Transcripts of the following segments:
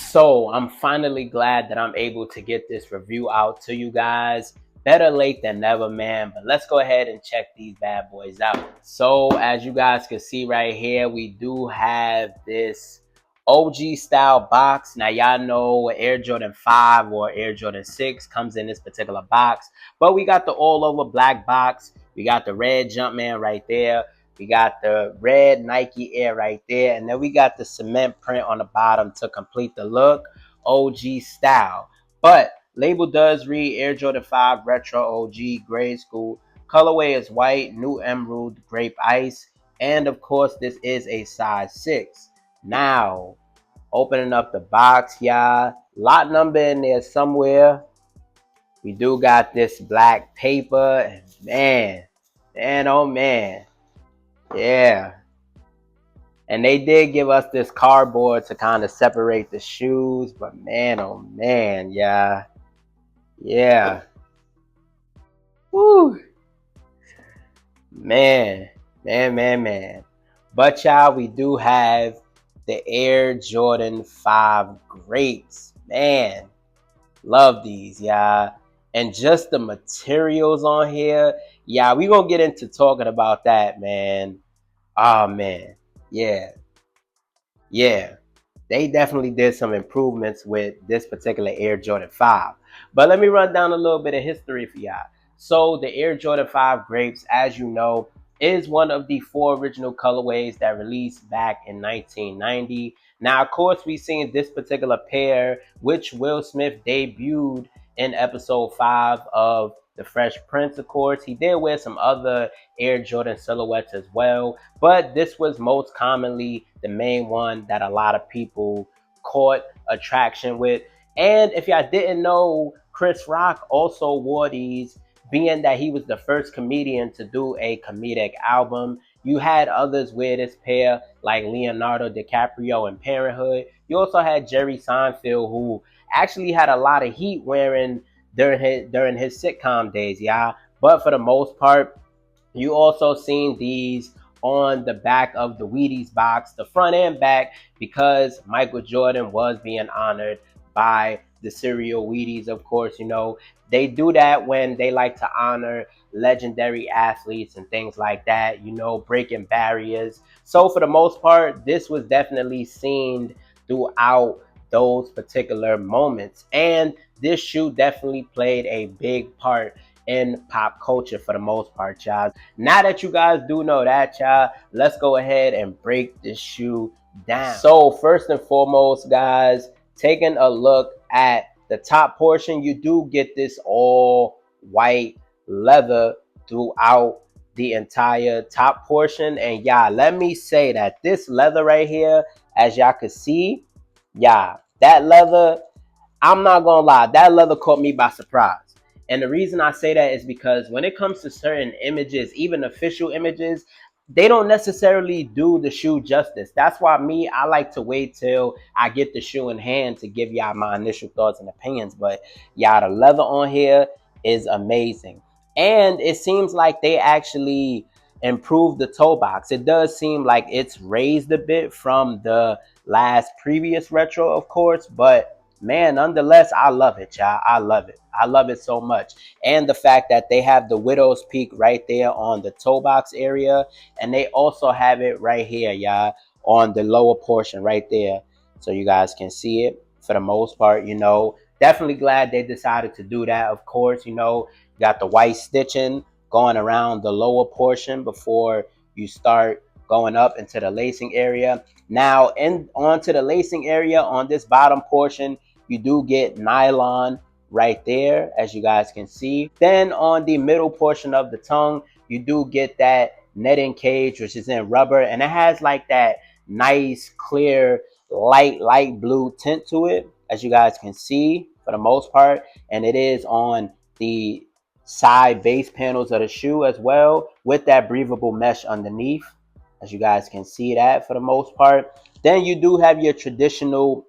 So I'm finally glad that I'm able to get this review out to you guys. Better late than never, man. But let's go ahead and check these bad boys out. So as you guys can see right here, we do have this OG style box. Now y'all know Air Jordan 5 or Air Jordan 6 comes in this particular box. But we got the all over black box. We got the red Jumpman right there. We got the red Nike Air right there. And then we got the cement print on the bottom to complete the look. OG style. But label does read Air Jordan 5 Retro OG Grade School. Colorway is white, new emerald, grape ice. And of course, this is a size 6. Now, opening up the box, y'all. Lot number in there somewhere. We do got this black paper. And man, oh man. Yeah. And they did give us this cardboard to kind of separate the shoes. But man, oh man, yeah. Yeah. Woo. Man. But y'all, we do have the Air Jordan 5 Grapes. Man, love these, y'all. And just the materials on here. Yeah, we gonna get into talking about that, man. Oh, man. Yeah. They definitely did some improvements with this particular Air Jordan 5. But let me run down a little bit of history for y'all. So the Air Jordan 5 Grapes, as you know, is one of the 4 original colorways that released back in 1990. Now, of course, we've seen this particular pair, which Will Smith debuted in episode 5 of The Fresh Prince, of course. He did wear some other Air Jordan silhouettes as well, but this was most commonly the main one that a lot of people caught attraction with. And if y'all didn't know, Chris Rock also wore these, being that he was the first comedian to do a comedic album. You had others wear this pair, like Leonardo DiCaprio in Parenthood. You also had Jerry Seinfeld, who actually had a lot of heat wearing during his sitcom days, y'all. But for the most part, you also seen these on the back of the Wheaties box, the front and back, because Michael Jordan was being honored by the cereal Wheaties, of course. You know, they do that when they like to honor legendary athletes and things like that, you know, breaking barriers. So for the most part, this was definitely seen throughout those particular moments. And this shoe definitely played a big part in pop culture for the most part, y'all. Now that you guys do know that, y'all, let's go ahead and break this shoe down. So first and foremost, guys, taking a look at the top portion, you do get this all white leather throughout the entire top portion. And y'all, let me say that this leather right here, as y'all could see, yeah, that leather, I'm not gonna lie, that leather caught me by surprise. And the reason I say that is because when it comes to certain images, even official images, they don't necessarily do the shoe justice. That's why I like to wait till I get the shoe in hand to give y'all my initial thoughts and opinions. But y'all, the leather on here is amazing. And it seems like they actually improved the toe box. It does seem like it's raised a bit from the last previous retro, of course, but man, nonetheless, I love it, y'all. I love it. I love it so much. And the fact that they have the widow's peak right there on the toe box area, and they also have it right here, y'all, on the lower portion right there, so you guys can see it for the most part. You know, definitely glad they decided to do that. Of course, you know, got the white stitching going around the lower portion before you start going up into the lacing area. Now, onto the lacing area on this bottom portion, you do get nylon right there, as you guys can see. Then on the middle portion of the tongue, you do get that netting cage, which is in rubber, and it has like that nice, clear, light blue tint to it, as you guys can see for the most part. And it is on the side base panels of the shoe as well, with that breathable mesh underneath, as you guys can see that for the most part. Then you do have your traditional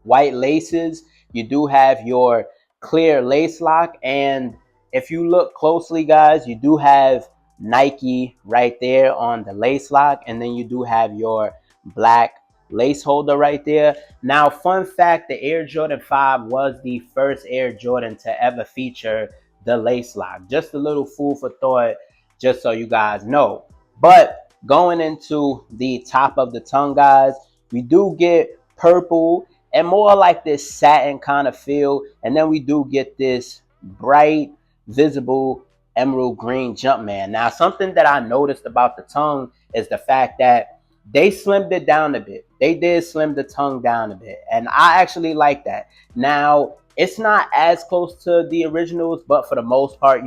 white laces. You do have your clear lace lock, and if you look closely, guys, you do have Nike right there on the lace lock, and then you do have your black lace holder right there. Now, fun fact, the Air Jordan 5 was the first Air Jordan to ever feature the lace lock. Just a little food for thought, just so you guys know. But going into the top of the tongue, guys, we do get purple and more like this satin kind of feel. And then we do get this bright, visible emerald green Jumpman. Now, something that I noticed about the tongue is the fact that they slimmed it down a bit. They did slim the tongue down a bit. And I actually like that. Now, it's not as close to the originals, but for the most part,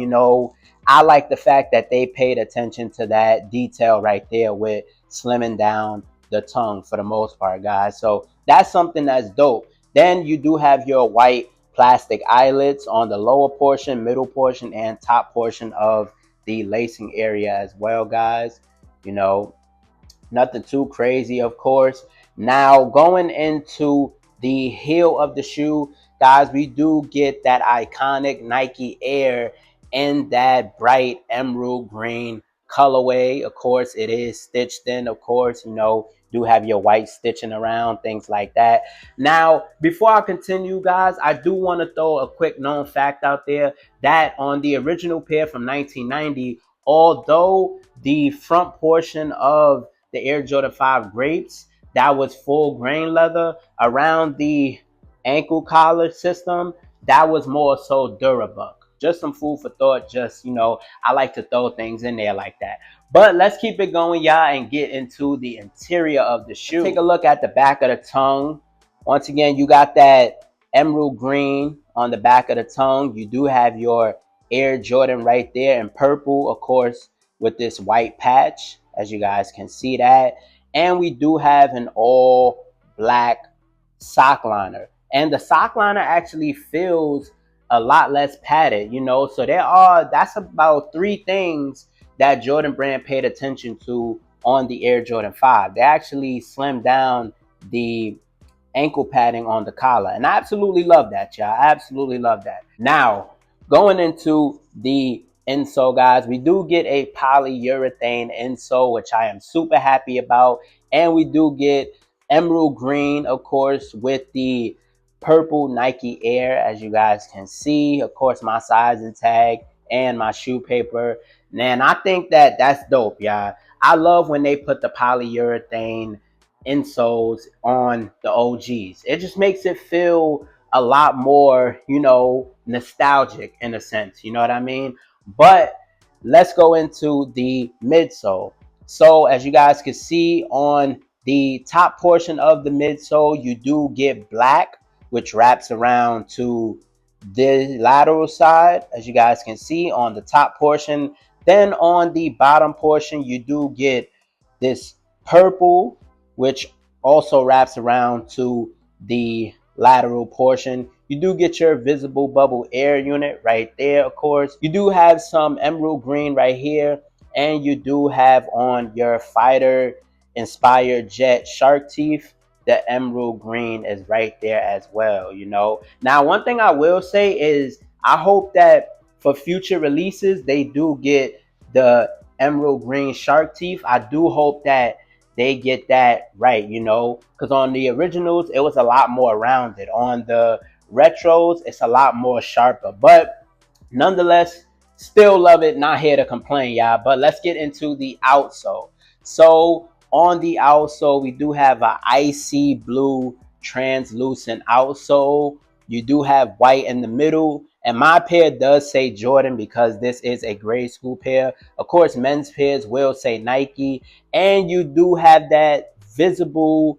I like the fact that they paid attention to that detail right there with slimming down the tongue for the most part, guys. So that's something that's dope. Then you do have your white plastic eyelets on the lower portion, middle portion, and top portion of the lacing area as well, guys. You know, nothing too crazy, of course. Now, going into the heel of the shoe, guys, we do get that iconic Nike Air in that bright emerald green colorway. Of course, it is stitched in, of course, do have your white stitching around, things like that. Now, before I continue, guys, I do want to throw a quick known fact out there that on the original pair from 1990, although the front portion of the Air Jordan 5 Grapes, that was full grain leather, around the ankle collar system, that was more so Durabuck. Just some food for thought. Just, I like to throw things in there like that. But let's keep it going, y'all, and get into the interior of the shoe. Take a look at the back of the tongue. Once again, you got that emerald green on the back of the tongue. You do have your Air Jordan right there in purple, of course, with this white patch, as you guys can see that. And we do have an all black sock liner. And the sock liner actually feels a lot less padded, So that's about three things that Jordan Brand paid attention to on the Air Jordan 5. They actually slimmed down the ankle padding on the collar. And I absolutely love that, y'all. I absolutely love that. Now, going into the insole, guys, we do get a polyurethane insole, which I am super happy about. And we do get emerald green, of course, with the purple Nike Air, as you guys can see. Of course, my sizing tag and my shoe paper. Man, I think that that's dope, y'all. I love when they put the polyurethane insoles on the OGs. It just makes it feel a lot more, nostalgic in a sense. You know what I mean? But let's go into the midsole. So as you guys can see on the top portion of the midsole, you do get black, which wraps around to the lateral side, as you guys can see on the top portion. Then on the bottom portion, you do get this purple, which also wraps around to the lateral portion. You do get your visible bubble air unit right there, of course. You do have some emerald green right here, and you do have on your fighter inspired jet shark teeth. The emerald green is right there as well, Now, one thing I will say is I hope that for future releases, they do get the emerald green shark teeth. I do hope that they get that right, because on the originals, it was a lot more rounded. On the retros, it's a lot more sharper. But nonetheless, still love it. Not here to complain, y'all. But let's get into the outsole. So on the outsole, we do have an icy blue translucent outsole. You do have white in the middle. And my pair does say Jordan because this is a grade school pair. Of course, men's pairs will say Nike. And you do have that visible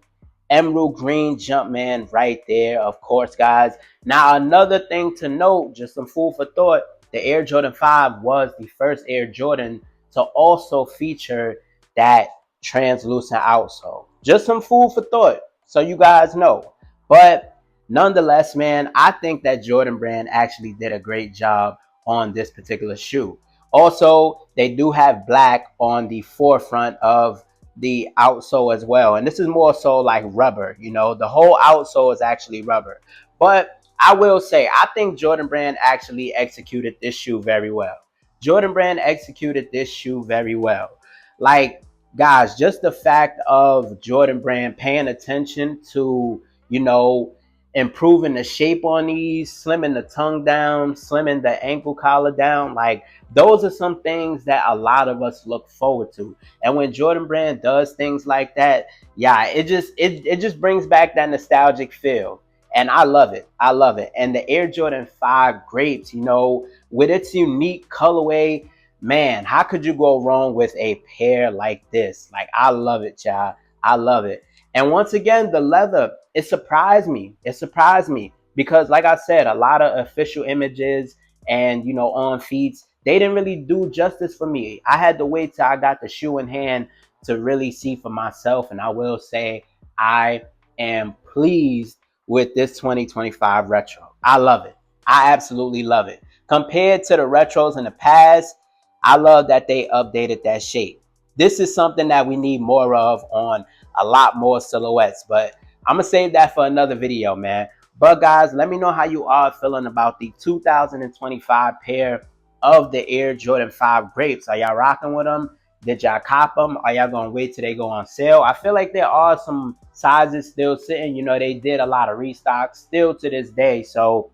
emerald green Jumpman right there, of course, guys. Now, another thing to note, just some food for thought, the Air Jordan 5 was the first Air Jordan to also feature that translucent outsole. Just some food for thought, so you guys know. But nonetheless, man, I think that Jordan Brand actually did a great job on this particular shoe. Also, they do have black on the forefront of the outsole as well. And this is more so like rubber, the whole outsole is actually rubber. But I will say, I think Jordan Brand actually executed this shoe very well. Jordan Brand executed this shoe very well. Like, guys, just the fact of Jordan Brand paying attention to, you know, improving the shape on these, slimming the tongue down, slimming the ankle collar down, like those are some things that a lot of us look forward to. And when Jordan Brand does things like that, yeah, it just brings back that nostalgic feel. And I love it. I love it. And the Air Jordan 5 Grapes, you know, with its unique colorway, man, how could you go wrong with a pair like this? Like, I love it, child. I love it. And once again, the leather, it surprised me. It surprised me because, like I said, a lot of official images and, you know, on feeds, they didn't really do justice for me. I had to wait till I got the shoe in hand to really see for myself. And I will say, I am pleased with this 2025 retro. I love it. I absolutely love it. Compared to the retros in the past, I love that they updated that shape. This is something that we need more of on a lot more silhouettes, but I'm gonna save that for another video, man. But guys, let me know how you are feeling about the 2025 pair of the Air Jordan 5 Grapes. Are y'all rocking with them? Did y'all cop them? Are y'all gonna wait till they go on sale? I feel like there are some sizes still sitting. You know, they did a lot of restocks still to this day. So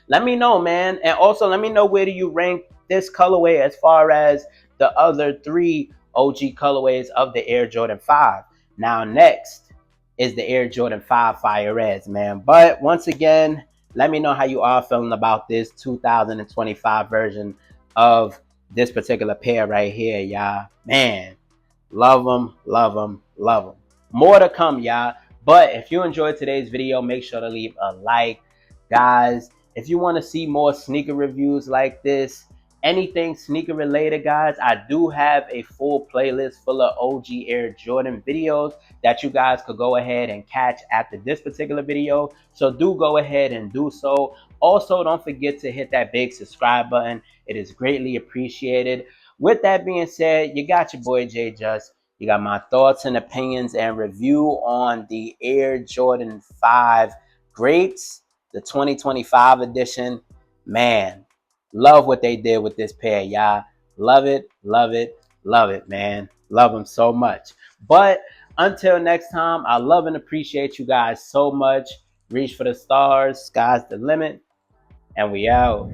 let me know, man. And also let me know, where do you rank this colorway as far as the other three OG colorways of the Air Jordan 5. Now next is the Air Jordan 5 Fire Reds, man. But once again, let me know how you are feeling about this 2025 version of this particular pair right here, y'all. Man, love them, love them, love them. More to come, y'all. But if you enjoyed today's video, make sure to leave a like. Guys, if you want to see more sneaker reviews like this, anything sneaker related, guys, I do have a full playlist full of OG Air Jordan videos that you guys could go ahead and catch after this particular video. So do go ahead and do so. Also, don't forget to hit that big subscribe button. It is greatly appreciated. With that being said, you got your boy J-Jus. You got my thoughts and opinions and review on the Air Jordan 5 Grapes, the 2025 edition. Man, love what they did with this pair, y'all. Love it, love it, love it, man. Love them so much. But until next time, I love and appreciate you guys so much. Reach for the stars, sky's the limit, and we out.